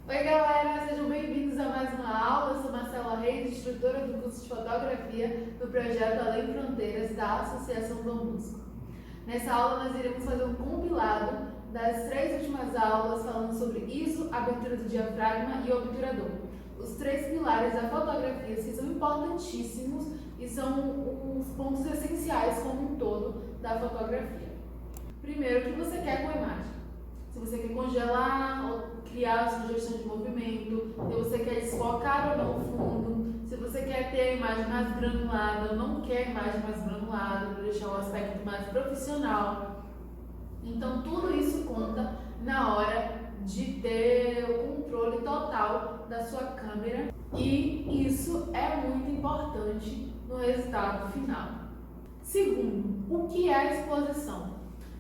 Oi galera, sejam bem-vindos a mais uma aula. Eu sou Marcela Reis, instrutora do curso de fotografia do projeto Além Fronteiras da Associação Dom Bosco. Nessa aula nós iremos fazer um compilado das 3 últimas aulas falando sobre ISO, abertura do diafragma e obturador. Os 3 pilares da fotografia que são importantíssimos e são os pontos essenciais como um todo da fotografia. Primeiro, o que você quer com a imagem? Se você quer congelar ou criar sugestão de movimento, se você quer desfocar ou não o fundo, se você quer ter a imagem mais granulada ou não quer a imagem mais granulada, para deixar o aspecto mais profissional. Então tudo isso conta na hora de ter o controle total da sua câmera e isso é muito importante no resultado final. Segundo, o que é a exposição?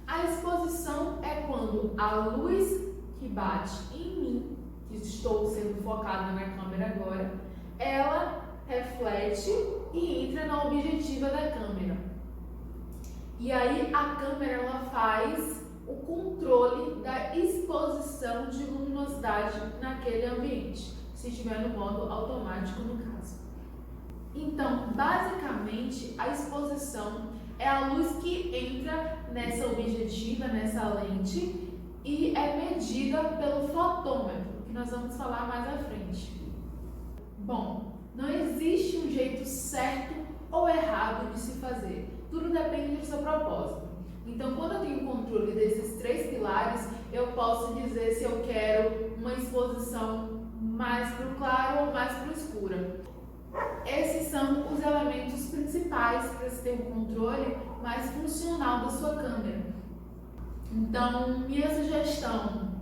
A exposição é quando a luz que bate em mim, que estou sendo focada na câmera agora, ela reflete e entra na objetiva da câmera. E aí a câmera ela faz o controle da exposição de luminosidade naquele ambiente, se estiver no modo automático no caso. Então, basicamente, a exposição é a luz que entra nessa objetiva, nessa lente, e é medida pelo fotômetro, que nós vamos falar mais à frente. Bom, não existe um jeito certo ou errado de se fazer. Tudo depende do seu propósito. Então, quando eu tenho controle desses 3 pilares, eu posso dizer se eu quero uma exposição mais para o claro ou mais para o escuro. Esses são os elementos principais para se ter um controle mais funcional da sua câmera. Então, minha sugestão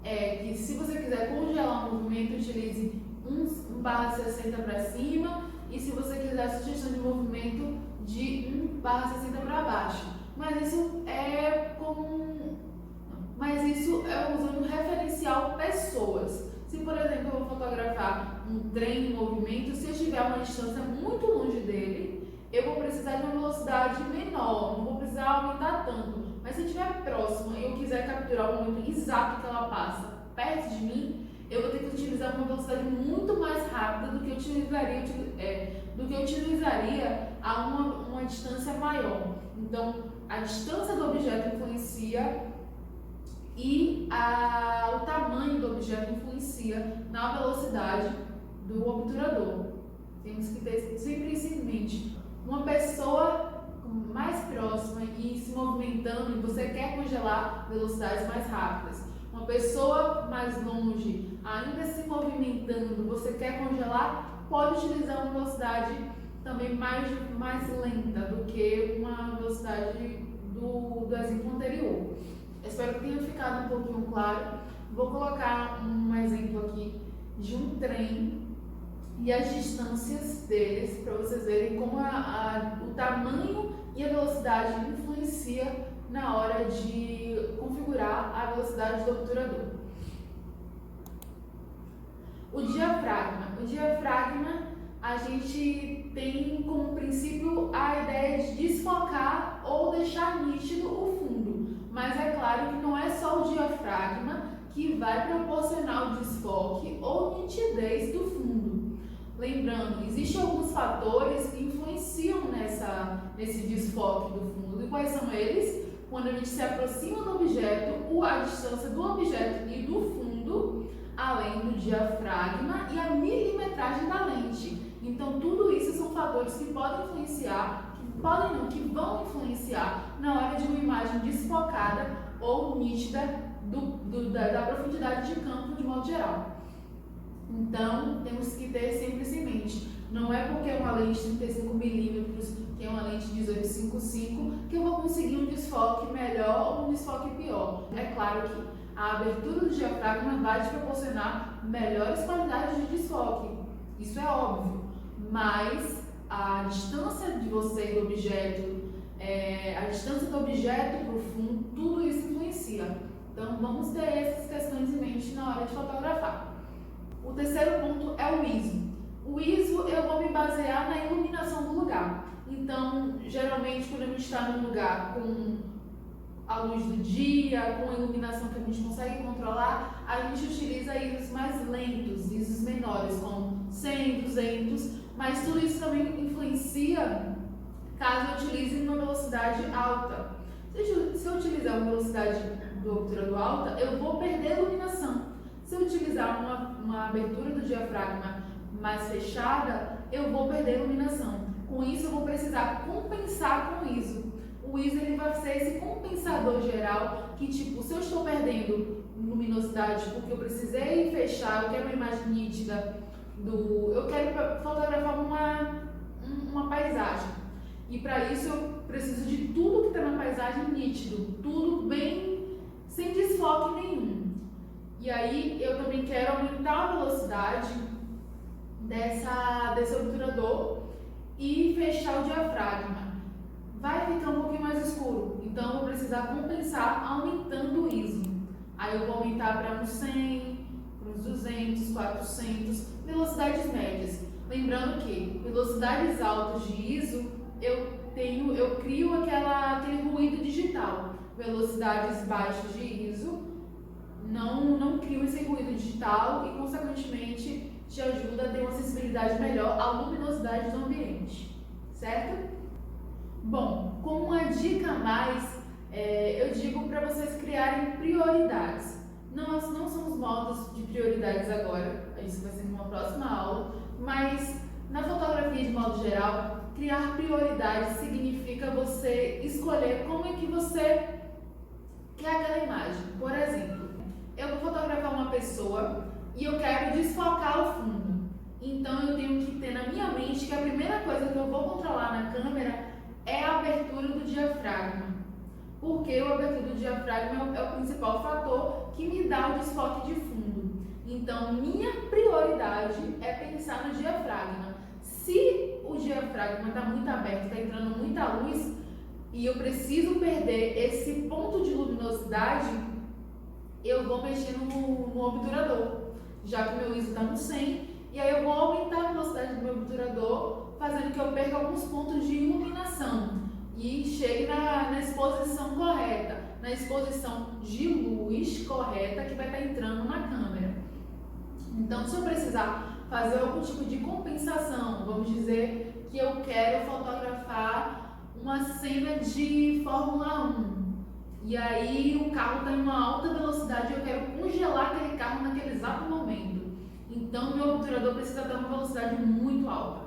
é que se você quiser congelar um movimento, utilize 1/60 para cima e se você quiser sugestão de movimento, de 1/60 para baixo. Mas isso é usando referencial pessoas. Se, por exemplo, eu vou fotografar um trem em movimento, se eu estiver a uma distância muito longe dele, eu vou precisar de uma velocidade menor, não vou precisar aumentar tanto. Mas se eu estiver próximo e eu quiser capturar o momento exato que ela passa perto de mim, eu vou ter que utilizar uma velocidade muito mais rápida do que eu utilizaria a uma distância maior. Então, a distância do objeto influencia e o tamanho do objeto influencia na velocidade do obturador. Temos que ter sempre isso em mente. Uma pessoa mais próxima e se movimentando, e você quer congelar velocidades mais rápidas. Uma pessoa mais longe, ainda se movimentando, você quer congelar, pode utilizar uma velocidade também mais lenta do que uma velocidade do exemplo anterior. Espero que tenha ficado um pouquinho claro. Vou colocar um exemplo aqui de um trem e as distâncias deles para vocês verem como o tamanho e a velocidade influencia na hora de configurar a velocidade do obturador. O diafragma, a gente tem como princípio a ideia de desfocar ou deixar nítido o fundo. Mas é claro que não é só o diafragma que vai proporcionar o desfoque ou nitidez do fundo. Lembrando, existem alguns fatores que influenciam nesse desfoque do fundo. E quais são eles? Quando a gente se aproxima do objeto, a distância do objeto e do fundo, além do diafragma e a milimetragem da lente. Então, tudo isso são fatores que podem influenciar, que vão influenciar na hora de uma imagem desfocada ou nítida da profundidade de campo de modo geral. Então, temos que ter sempre isso em mente. Não é porque é uma lente de 35mm, que é uma lente de 18-55, que eu vou conseguir um desfoque melhor ou um desfoque pior. É claro que a abertura do diafragma vai te proporcionar melhores qualidades de desfoque. Isso é óbvio. Mas a distância de você do objeto, a distância do objeto para o fundo, tudo isso influencia. Então, vamos ter essas questões em mente na hora de fotografar. O terceiro ponto é o ISO. O ISO eu vou me basear na iluminação do lugar. Então, geralmente, quando a gente está num lugar com à luz do dia, com a iluminação que a gente consegue controlar, a gente utiliza ISOs mais lentos, ISOs menores, como 100, 200, mas tudo isso também influencia caso eu utilize uma velocidade alta. Se eu utilizar uma velocidade do obturador alta, eu vou perder a iluminação. Se eu utilizar uma abertura do diafragma mais fechada, eu vou perder a iluminação. Com isso, eu vou precisar compensar com o ISO. O ISO ele vai ser esse compensador geral que, tipo, se eu estou perdendo luminosidade porque eu precisei fechar, eu quero uma imagem nítida, eu quero fotografar uma paisagem. E para isso eu preciso de tudo que está na paisagem nítido, tudo bem, sem desfoque nenhum. E aí eu também quero aumentar a velocidade desse obturador e fechar o diafragma. Vai ficar um pouquinho mais escuro, então eu vou precisar compensar aumentando o ISO. Aí eu vou aumentar para uns 100, para uns 200, 400, velocidades médias. Lembrando que velocidades altas de ISO eu crio aquele ruído digital. Velocidades baixas de ISO não crio esse ruído digital e, consequentemente, te ajuda a ter uma sensibilidade melhor à luminosidade do ambiente, certo? Bom, como uma dica a mais, eu digo para vocês criarem prioridades. Nós não somos modos de prioridades agora, isso vai ser numa próxima aula, mas na fotografia de modo geral, criar prioridades significa você escolher como é que você quer aquela imagem. Por exemplo, eu vou fotografar uma pessoa e eu quero desfocar o fundo. Então eu tenho que ter na minha mente que a primeira coisa que eu vou controlar na câmera é a abertura do diafragma. Porque a abertura do diafragma é o principal fator que me dá o desfoque de fundo. Então minha prioridade é pensar no diafragma. Se o diafragma está muito aberto, está entrando muita luz e eu preciso perder esse ponto de luminosidade, eu vou mexer no obturador, já que o meu ISO está no 100, e aí eu vou aumentar a velocidade do meu obturador, fazendo que eu perca alguns pontos de iluminação e chegue na exposição correta, na exposição de luz correta que vai estar entrando na câmera. Então, se eu precisar fazer algum tipo de compensação, vamos dizer que eu quero fotografar uma cena de Fórmula 1 e aí o carro está em uma alta velocidade e eu quero congelar aquele carro naquele exato momento. Então, meu obturador precisa ter uma velocidade muito alta.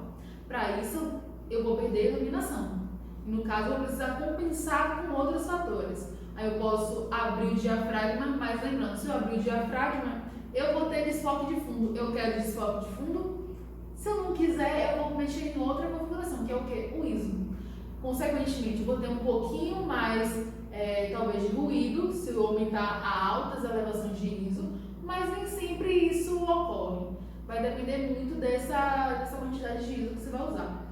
Para isso, eu vou perder a iluminação. No caso, eu vou precisar compensar com outros fatores. Aí eu posso abrir o diafragma, mas lembrando, se eu abrir o diafragma, eu vou ter desfoque de fundo. Eu quero desfoque de fundo. Se eu não quiser, eu vou mexer em outra configuração, que é o quê? O ISO. Consequentemente, eu vou ter um pouquinho mais, talvez, de ruído, se eu aumentar a altas elevações de ISO, mas nem sempre isso ocorre. Vai depender muito dessa quantidade de ISO que você vai usar.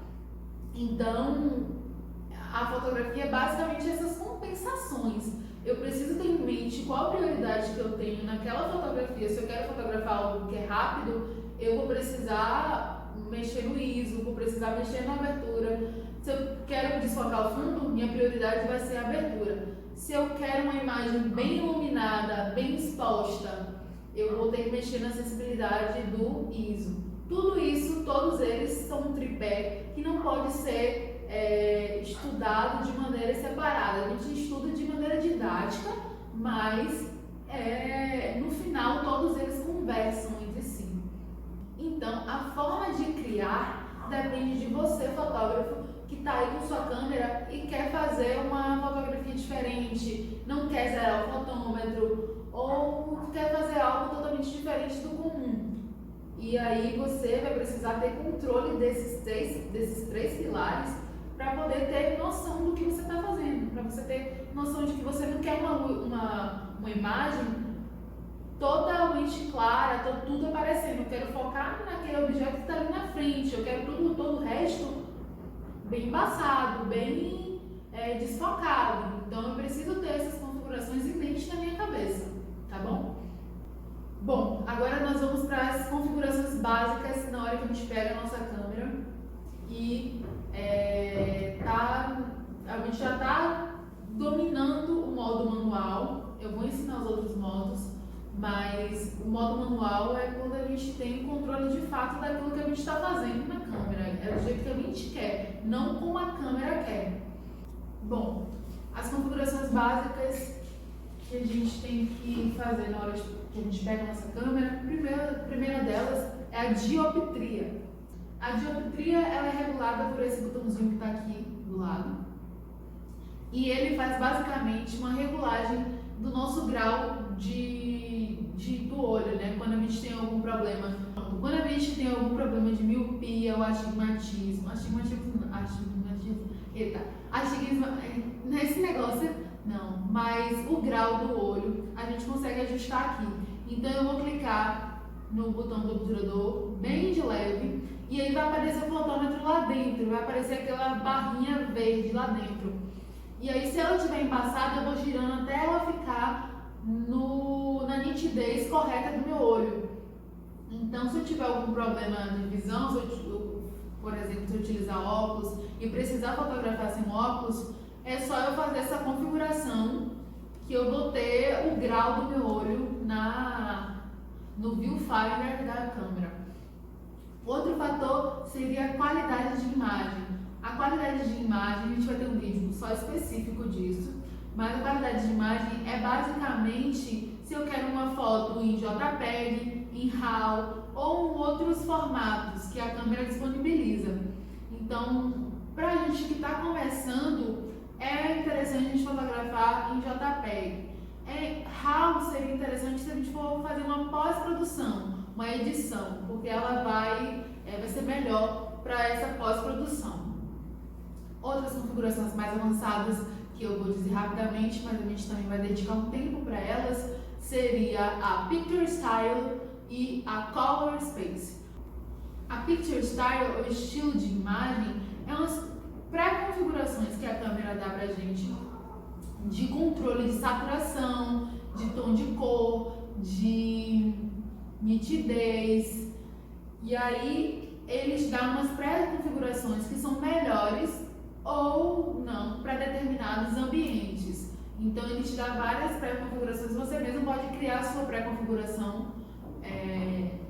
Então, a fotografia é basicamente essas compensações. Eu preciso ter em mente qual a prioridade que eu tenho naquela fotografia. Se eu quero fotografar algo que é rápido, eu vou precisar mexer no ISO, vou precisar mexer na abertura. Se eu quero desfocar o fundo, minha prioridade vai ser a abertura. Se eu quero uma imagem bem iluminada, bem exposta, eu vou ter que mexer na sensibilidade do ISO. Tudo isso, todos eles são um tripé que não pode ser estudado de maneira separada. A gente estuda de maneira didática, mas no final todos eles conversam entre si. Então, a forma de criar depende de você, fotógrafo, que está aí com sua câmera e quer fazer uma fotografia diferente, não quer zerar o fotômetro ou quer fazer algo totalmente diferente do comum. E aí você vai precisar ter controle desses três pilares para poder ter noção do que você está fazendo, para você ter noção de que você não quer uma imagem totalmente clara, tudo aparecendo. Eu quero focar naquele objeto que está ali na frente, eu quero todo o resto bem embaçado, bem desfocado. Então eu preciso ter essas configurações em mente na minha cabeça, tá bom? Bom, agora nós vamos para as configurações básicas na hora que a gente pega a nossa câmera e a gente já está dominando o modo modos, mas o modo manual é quando a gente tem controle de fato daquilo que a gente está fazendo na câmera, é do jeito que a gente quer, não como a câmera quer. Bom, as configurações básicas que a gente tem que fazer na hora que a gente pega a nossa câmera, a primeira delas é a dioptria. A dioptria ela é regulada por esse botãozinho que está aqui do lado, e ele faz basicamente uma regulagem do nosso grau do olho, né? Quando a gente tem algum problema. Quando a gente tem algum problema de miopia ou astigmatismo, nesse negócio não, mas o grau do olho a gente consegue ajustar aqui. Então eu vou clicar no botão do obturador bem de leve e aí vai aparecer o fotômetro lá dentro, vai aparecer aquela barrinha verde lá dentro. E aí se ela estiver embaçada eu vou girando até ela ficar na nitidez correta do meu olho. Então se eu tiver algum problema de visão, por exemplo, se eu utilizar óculos e precisar fotografar sem óculos, é só eu fazer essa configuração que eu vou ter o grau do meu olho no viewfinder da câmera. Outro fator seria a qualidade de imagem. A qualidade de imagem, a gente vai ter um vídeo só específico disso, mas a qualidade de imagem é basicamente se eu quero uma foto em JPEG, em RAW ou em outros formatos que a câmera disponibiliza. Então, para a gente que está começando, é interessante a gente fotografar em JPEG. RAW seria interessante se a gente for fazer uma pós-produção, uma edição, porque ela vai ser melhor para essa pós-produção. Outras configurações mais avançadas que eu vou dizer rapidamente, mas a gente também vai dedicar um tempo para elas, seria a Picture Style e a Color Space. A Picture Style, ou estilo de imagem, é umas pré-configurações que a câmera dá pra gente de controle de saturação, de tom de cor, de nitidez. E aí eles dão umas pré-configurações que são melhores ou não para determinados ambientes. Então ele te dá várias pré-configurações, você mesmo pode criar a sua pré-configuração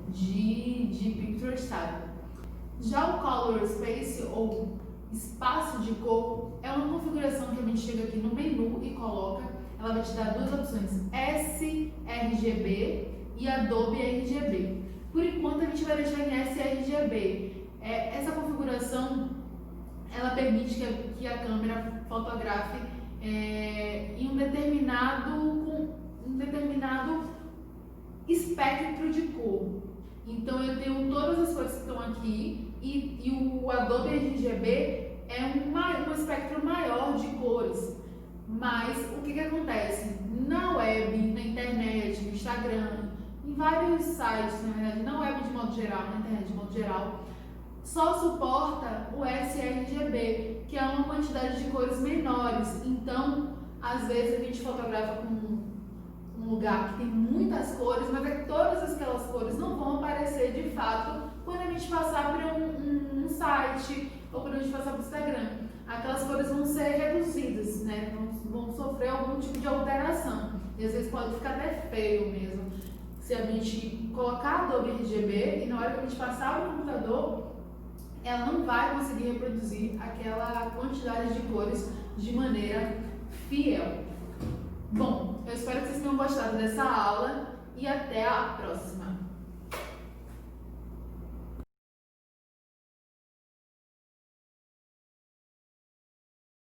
de Picture Style. Já o Color Space, ou espaço de cor, é uma configuração que a gente chega aqui no menu e coloca. Ela vai te dar duas opções, sRGB e Adobe RGB. Por enquanto a gente vai deixar em sRGB. Essa configuração ela permite que a câmera fotografe em um determinado espectro de cor. Então eu tenho todas as cores que estão aqui e o Adobe RGB é um espectro maior de cores. Mas o que acontece? Na web, na internet, no Instagram, em vários sites, na verdade, na web de modo geral, na internet de modo geral, só suporta o sRGB, que é uma quantidade de cores menores. Então, às vezes a gente fotografa com um lugar que tem muitas cores, mas é que todas aquelas cores não vão aparecer de fato quando a gente passar por um site ou quando a gente passar para o Instagram. Aquelas cores vão ser reduzidas, né? Vão sofrer algum tipo de alteração. E às vezes pode ficar até feio mesmo. Se a gente colocar Adobe RGB e na hora que a gente passar no computador, ela não vai conseguir reproduzir aquela quantidade de cores de maneira fiel. Bom, eu espero que vocês tenham gostado dessa aula e até a próxima!